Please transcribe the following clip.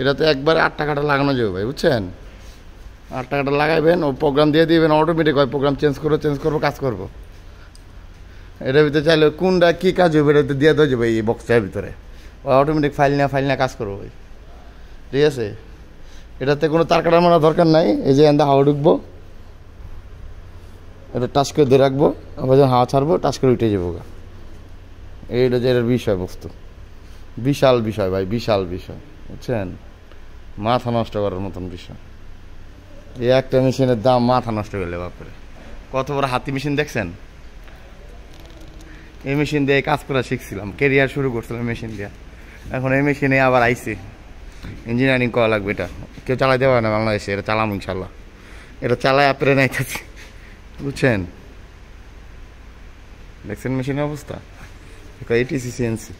এটাতে একবারে 8 টাকাটা লাগানো যাবে ভাই, বুঝছেন? 8 টাকাটা লাগাইবেন, ও প্রোগ্রাম দিয়ে দিবেন, অটোমেটিক হয় প্রোগ্রাম চেঞ্জ করবো কাজ করবো। এটার ভিতরে চাইলে কোনটা কী কাজ হবে এটা দিয়ে দেওয়া যাবে এই বক্সটার ভিতরে, ও অটোমেটিক ফাইল না কাজ করবো ভাই, ঠিক আছে? এটাতে কোনো তার কাটার মারা দরকার নাই। এই যে এখান হাওয়া ঢুকবো, এটা টাচ করে ধরে রাখবো, আবার যখন হাওয়া ছাড়বো টাচ করে উঠে যাবো। এইটা যে এর বিষয়বস্তু, বিশাল বিষয় ভাই, বিশাল বিষয়, বুঝছেন? মাথা নষ্ট করার মতন বিষয়। এই একটা মেশিনের দাম মাথা নষ্ট করলে বাপরে। কত বড় হাতি মেশিন দেখছেন? এই মেশিন দিয়ে কাজ করা শিখছিলাম, কেরিয়ার শুরু করছিলাম মেশিন দিয়ে। এখন এই মেশিনে আবার আইসি, ইঞ্জিনিয়ারিং করা লাগবে। এটা কেউ চালাইতে পারে না বাংলাদেশে, এটা চালাম ইনশাল্লাহ। এটা চালায় আপনি নাইতেছি, বুঝছেন? দেখছেন মেশিনের অবস্থা? ATC CNC.